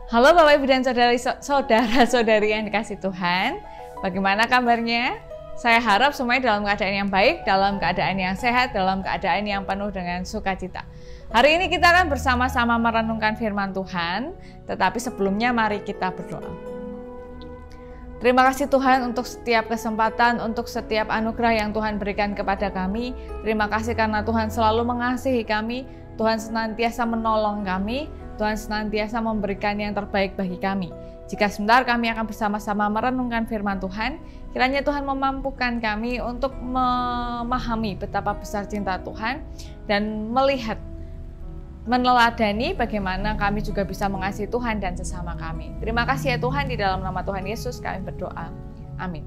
Halo Bapak Ibu dan saudara-saudari yang dikasih Tuhan. Bagaimana kabarnya? Saya harap semuanya dalam keadaan yang baik, dalam keadaan yang sehat, dalam keadaan yang penuh dengan sukacita. Hari ini kita akan bersama-sama merenungkan firman Tuhan, tetapi sebelumnya mari kita berdoa. Terima kasih Tuhan untuk setiap kesempatan, untuk setiap anugerah yang Tuhan berikan kepada kami. Terima kasih karena Tuhan selalu mengasihi kami, Tuhan senantiasa menolong kami, Tuhan senantiasa memberikan yang terbaik bagi kami. Jika sebentar kami akan bersama-sama merenungkan firman Tuhan, kiranya Tuhan memampukan kami untuk memahami betapa besar cinta Tuhan dan melihat, meneladani bagaimana kami juga bisa mengasihi Tuhan dan sesama kami. Terima kasih ya Tuhan, di dalam nama Tuhan Yesus kami berdoa. Amin.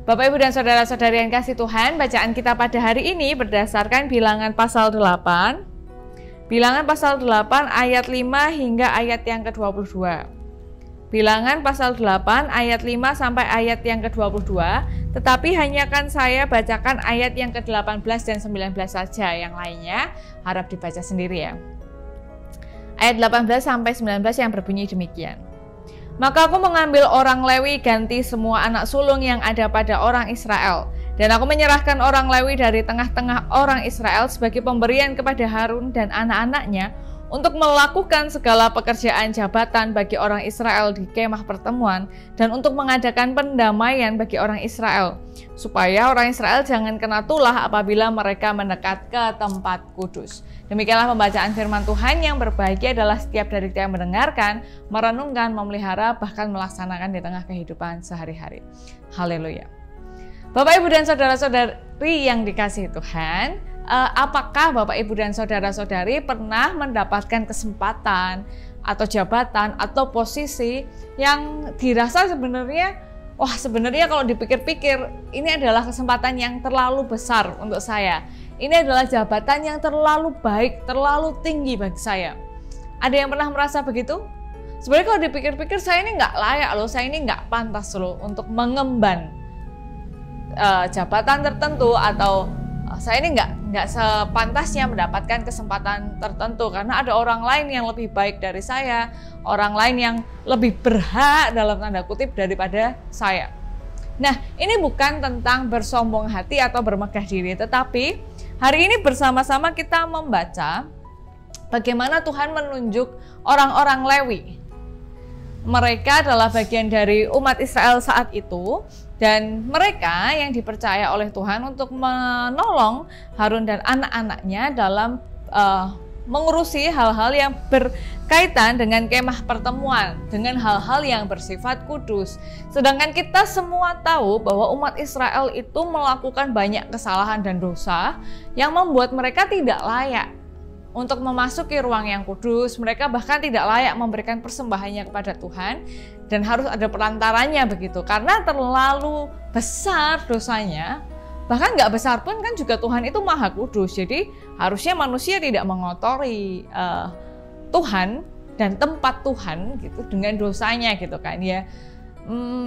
Bapak Ibu dan saudara-saudari yang kasih Tuhan, bacaan kita pada hari ini berdasarkan Bilangan pasal 8. Bilangan pasal 8 ayat 5 hingga ayat yang ke-22. Bilangan pasal 8 ayat 5 sampai ayat yang ke-22, tetapi hanya akan saya bacakan ayat yang ke-18 dan 19 saja, yang lainnya harap dibaca sendiri ya. Ayat 18 sampai 19 yang berbunyi demikian. Maka aku mengambil orang Lewi ganti semua anak sulung yang ada pada orang Israel, dan aku menyerahkan orang Lewi dari tengah-tengah orang Israel sebagai pemberian kepada Harun dan anak-anaknya untuk melakukan segala pekerjaan jabatan bagi orang Israel di kemah pertemuan dan untuk mengadakan pendamaian bagi orang Israel, supaya orang Israel jangan kena tulah apabila mereka mendekat ke tempat kudus. Demikianlah pembacaan firman Tuhan. Yang berbahagia adalah setiap dari kita yang mendengarkan, merenungkan, memelihara, bahkan melaksanakan di tengah kehidupan sehari-hari. Haleluya. Bapak, Ibu, dan saudara-saudari yang dikasihi Tuhan, apakah Bapak, Ibu, dan saudara-saudari pernah mendapatkan kesempatan atau jabatan atau posisi yang dirasa sebenarnya kalau dipikir-pikir ini adalah kesempatan yang terlalu besar untuk saya. Ini adalah jabatan yang terlalu baik, terlalu tinggi bagi saya. Ada yang pernah merasa begitu? Sebenarnya kalau dipikir-pikir saya ini nggak layak loh, saya ini nggak pantas loh untuk mengemban jabatan tertentu, atau saya ini nggak sepantasnya mendapatkan kesempatan tertentu karena ada orang lain yang lebih baik dari saya, orang lain yang lebih berhak dalam tanda kutip daripada saya. Nah, ini bukan tentang bersombong hati atau bermegah diri, tetapi hari ini bersama-sama kita membaca bagaimana Tuhan menunjuk orang-orang Lewi. Mereka adalah bagian dari umat Israel saat itu, dan mereka yang dipercaya oleh Tuhan untuk menolong Harun dan anak-anaknya dalam mengurusi hal-hal yang berkaitan dengan kemah pertemuan, dengan hal-hal yang bersifat kudus. Sedangkan kita semua tahu bahwa umat Israel itu melakukan banyak kesalahan dan dosa yang membuat mereka tidak layak untuk memasuki ruang yang kudus. Mereka bahkan tidak layak memberikan persembahannya kepada Tuhan, dan harus ada perantaranya begitu, karena terlalu besar dosanya. Bahkan nggak besar pun kan juga Tuhan itu maha kudus, jadi harusnya manusia tidak mengotori Tuhan dan tempat Tuhan gitu dengan dosanya gitu kan ya.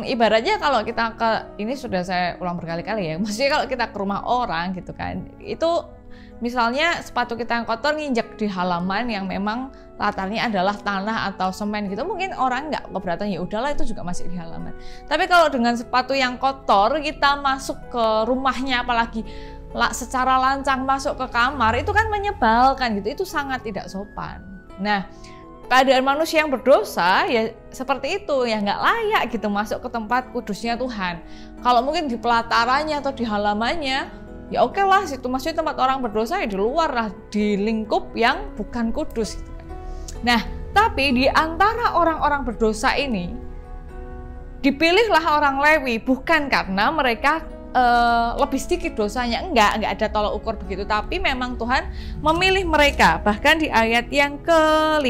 Ibaratnya kalau kita ini sudah saya ulang berkali-kali ya, maksudnya kalau kita ke rumah orang gitu kan, itu misalnya sepatu kita yang kotor nginjek di halaman yang memang latarnya adalah tanah atau semen gitu, mungkin orang nggak keberatan, ya udahlah itu juga masih di halaman. Tapi kalau dengan sepatu yang kotor kita masuk ke rumahnya, apalagi secara lancang masuk ke kamar, itu kan menyebalkan gitu, itu sangat tidak sopan. Nah, keadaan manusia yang berdosa ya seperti itu, ya nggak layak gitu masuk ke tempat kudusnya Tuhan. Kalau mungkin di pelatarannya atau di halamannya, ya oke lah, situ maksudnya tempat orang berdosa ya di luar lah, di lingkup yang bukan kudus gitu. Nah, tapi di antara orang-orang berdosa ini dipilihlah orang Lewi, bukan karena mereka lebih sedikit dosanya, enggak ada tolak ukur begitu, tapi memang Tuhan memilih mereka. Bahkan di ayat yang ke-5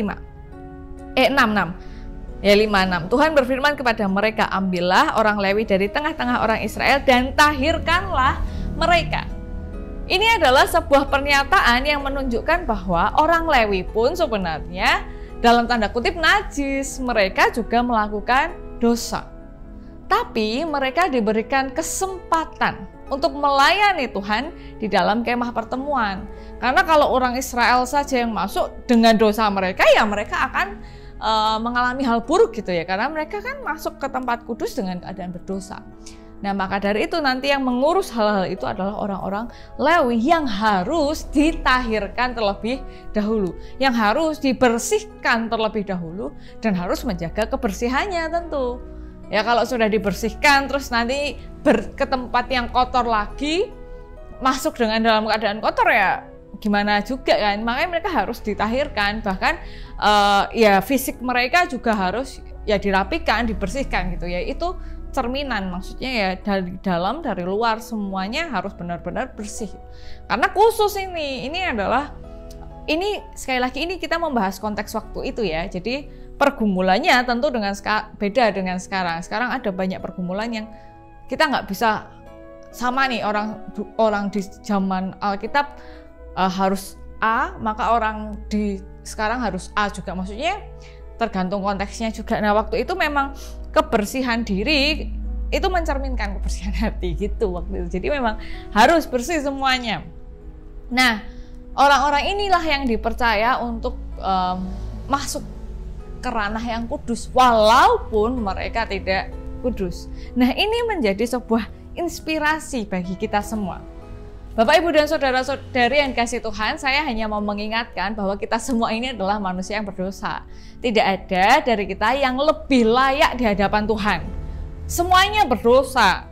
5:6 Tuhan berfirman kepada mereka, ambillah orang Lewi dari tengah-tengah orang Israel dan tahirkanlah mereka. Ini adalah sebuah pernyataan yang menunjukkan bahwa orang Lewi pun sebenarnya dalam tanda kutip najis, mereka juga melakukan dosa. Tapi mereka diberikan kesempatan untuk melayani Tuhan di dalam kemah pertemuan. Karena kalau orang Israel saja yang masuk dengan dosa mereka, ya mereka akan mengalami hal buruk gitu ya, karena mereka kan masuk ke tempat kudus dengan keadaan berdosa. Nah, maka dari itu nanti yang mengurus hal-hal itu adalah orang-orang Lewi yang harus ditahirkan terlebih dahulu, yang harus dibersihkan terlebih dahulu, dan harus menjaga kebersihannya tentu. Ya kalau sudah dibersihkan terus nanti ke tempat yang kotor lagi, masuk dengan dalam keadaan kotor ya gimana juga kan, makanya mereka harus ditahirkan, bahkan ya fisik mereka juga harus ya dirapikan, dibersihkan gitu ya. Itu cerminan, maksudnya ya dari dalam dari luar semuanya harus benar-benar bersih. Karena khusus ini adalah, ini sekali lagi ini kita membahas konteks waktu itu ya. Jadi pergumulannya tentu beda dengan sekarang. Sekarang ada banyak pergumulan yang kita nggak bisa sama nih, orang di zaman Alkitab harus A, maka orang di sekarang harus A juga. Maksudnya tergantung konteksnya juga. Nah, waktu itu memang kebersihan diri itu mencerminkan kebersihan hati gitu waktu itu. Jadi memang harus bersih semuanya. Nah, orang-orang inilah yang dipercaya untuk masuk ke ranah yang kudus walaupun mereka tidak kudus. Nah, ini menjadi sebuah inspirasi bagi kita semua. Bapak, Ibu, dan saudara-saudari yang dikasihi Tuhan, saya hanya mau mengingatkan bahwa kita semua ini adalah manusia yang berdosa. Tidak ada dari kita yang lebih layak di hadapan Tuhan. Semuanya berdosa.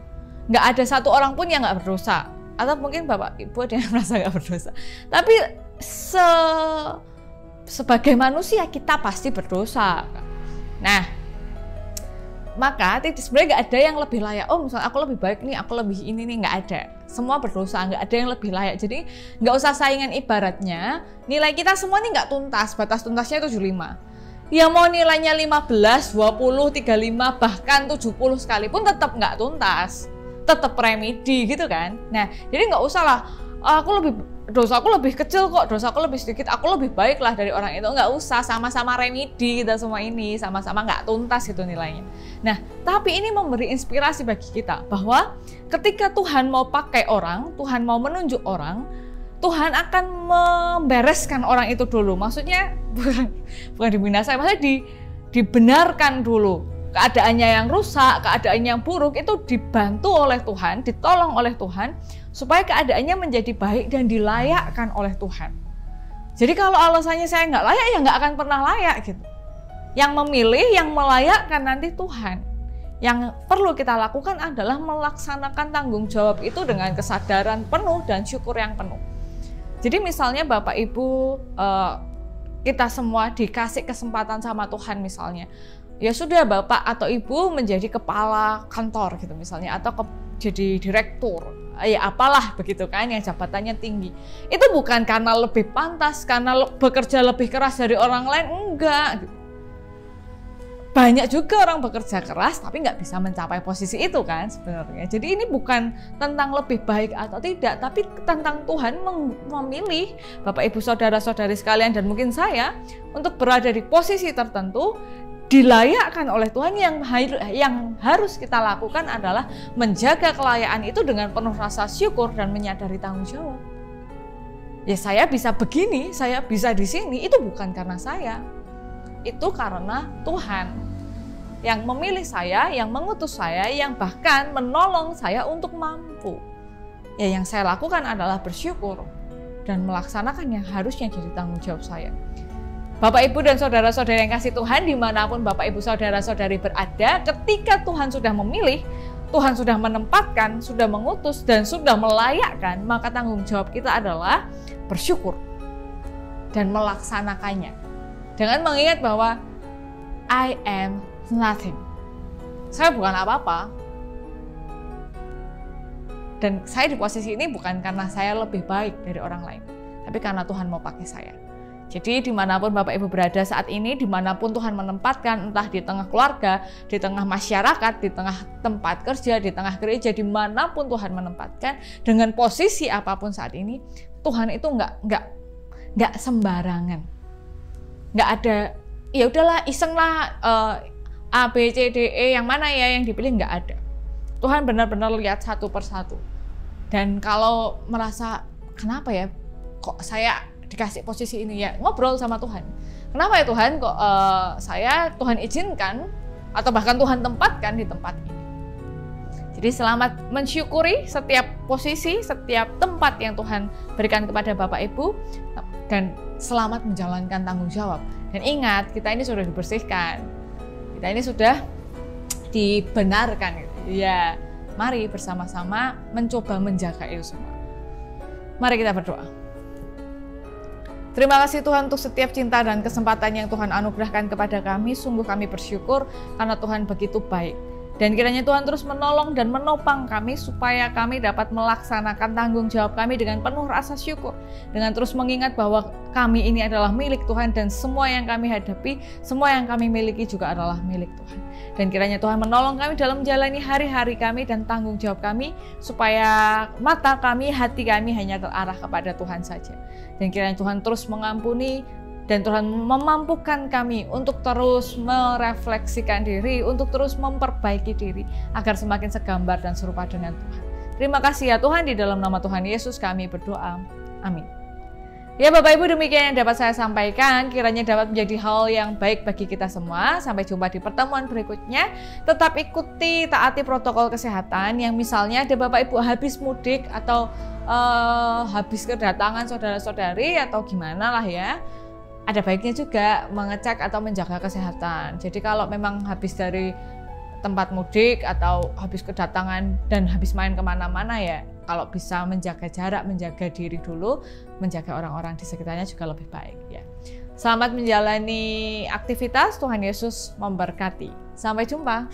Nggak ada satu orang pun yang nggak berdosa. Atau mungkin Bapak, Ibu ada yang merasa nggak berdosa. Tapi sebagai manusia kita pasti berdosa. Nah, maka sebenarnya nggak ada yang lebih layak. Oh, misalnya aku lebih baik nih, aku lebih ini nih, nggak ada. Semua berdosa, nggak ada yang lebih layak. Jadi nggak usah saingan, ibaratnya nilai kita semua nih nggak tuntas, batas tuntasnya 75. Ya mau nilainya 15, 20, 35, bahkan 70 sekalipun tetap nggak tuntas. Tetap remedi gitu kan. Nah, jadi nggak usah lah, dosaku lebih kecil kok, dosaku lebih sedikit, aku lebih baik lah dari orang itu. Nggak usah, sama-sama remedi kita semua ini, sama-sama nggak tuntas itu nilainya. Nah, tapi ini memberi inspirasi bagi kita bahwa ketika Tuhan mau pakai orang, Tuhan mau menunjuk orang, Tuhan akan membereskan orang itu dulu. Maksudnya bukan dibinasakan, maksudnya dibenarkan dulu. Keadaannya yang rusak, keadaannya yang buruk itu dibantu oleh Tuhan, ditolong oleh Tuhan, supaya keadaannya menjadi baik dan dilayakkan oleh Tuhan. Jadi kalau alasannya saya nggak layak, ya nggak akan pernah layak gitu. Yang memilih, yang melayakkan nanti Tuhan. Yang perlu kita lakukan adalah melaksanakan tanggung jawab itu dengan kesadaran penuh dan syukur yang penuh. Jadi misalnya Bapak Ibu, kita semua dikasih kesempatan sama Tuhan misalnya. Ya sudah, Bapak atau Ibu menjadi kepala kantor gitu misalnya, atau jadi direktur, ya apalah begitu kan, yang jabatannya tinggi. Itu bukan karena lebih pantas, karena bekerja lebih keras dari orang lain, enggak. Banyak juga orang bekerja keras tapi nggak bisa mencapai posisi itu kan sebenarnya. Jadi ini bukan tentang lebih baik atau tidak, tapi tentang Tuhan memilih Bapak Ibu saudara-saudari sekalian dan mungkin saya untuk berada di posisi tertentu, dilayakkan oleh Tuhan. Yang harus kita lakukan adalah menjaga kelayaan itu dengan penuh rasa syukur dan menyadari tanggung jawab. Ya saya bisa begini, saya bisa di sini, itu bukan karena saya. Itu karena Tuhan yang memilih saya, yang mengutus saya, yang bahkan menolong saya untuk mampu. Ya yang saya lakukan adalah bersyukur dan melaksanakan yang harusnya jadi tanggung jawab saya. Bapak, Ibu, dan saudara-saudari yang kasih Tuhan, dimanapun Bapak, Ibu, saudara-saudari berada, ketika Tuhan sudah memilih, Tuhan sudah menempatkan, sudah mengutus, dan sudah melayakkan, maka tanggung jawab kita adalah bersyukur dan melaksanakannya. Dengan mengingat bahwa I am nothing. Saya bukan apa-apa. Dan saya di posisi ini bukan karena saya lebih baik dari orang lain, tapi karena Tuhan mau pakai saya. Jadi dimanapun Bapak Ibu berada saat ini, dimanapun Tuhan menempatkan, entah di tengah keluarga, di tengah masyarakat, di tengah tempat kerja, di tengah gereja, dimanapun Tuhan menempatkan, dengan posisi apapun saat ini, Tuhan itu nggak sembarangan. Nggak ada, ya udahlah iseng lah A, B, C, D, E yang mana ya yang dipilih, nggak ada. Tuhan benar-benar lihat satu persatu. Dan kalau merasa kenapa ya kok saya dikasih posisi ini, ya ngobrol sama Tuhan. Kenapa ya Tuhan kok Tuhan izinkan atau bahkan Tuhan tempatkan di tempat ini. Jadi selamat mensyukuri setiap posisi, setiap tempat yang Tuhan berikan kepada Bapak Ibu, dan selamat menjalankan tanggung jawab. Dan ingat, kita ini sudah dibersihkan, kita ini sudah dibenarkan. Ya, mari bersama-sama mencoba menjaga itu semua. Mari kita berdoa. Terima kasih Tuhan untuk setiap cinta dan kesempatan yang Tuhan anugerahkan kepada kami. Sungguh kami bersyukur karena Tuhan begitu baik. Dan kiranya Tuhan terus menolong dan menopang kami supaya kami dapat melaksanakan tanggung jawab kami dengan penuh rasa syukur. Dengan terus mengingat bahwa kami ini adalah milik Tuhan dan semua yang kami hadapi, semua yang kami miliki juga adalah milik Tuhan. Dan kiranya Tuhan menolong kami dalam menjalani hari-hari kami dan tanggung jawab kami supaya mata kami, hati kami hanya terarah kepada Tuhan saja. Dan kiranya Tuhan terus mengampuni dan Tuhan memampukan kami untuk terus merefleksikan diri, untuk terus memperbaiki diri agar semakin segambar dan serupa dengan Tuhan. Terima kasih ya Tuhan, di dalam nama Tuhan Yesus kami berdoa. Amin. Ya Bapak Ibu, demikian yang dapat saya sampaikan, kiranya dapat menjadi hal yang baik bagi kita semua. Sampai jumpa di pertemuan berikutnya. Tetap ikuti, taati protokol kesehatan yang misalnya ada Bapak Ibu habis mudik atau habis kedatangan saudara-saudari atau gimana lah ya. Ada baiknya juga mengecek atau menjaga kesehatan. Jadi kalau memang habis dari tempat mudik atau habis kedatangan dan habis main kemana-mana ya, kalau bisa menjaga jarak, menjaga diri dulu, menjaga orang-orang di sekitarnya juga lebih baik ya. Selamat menjalani aktivitas, Tuhan Yesus memberkati. Sampai jumpa.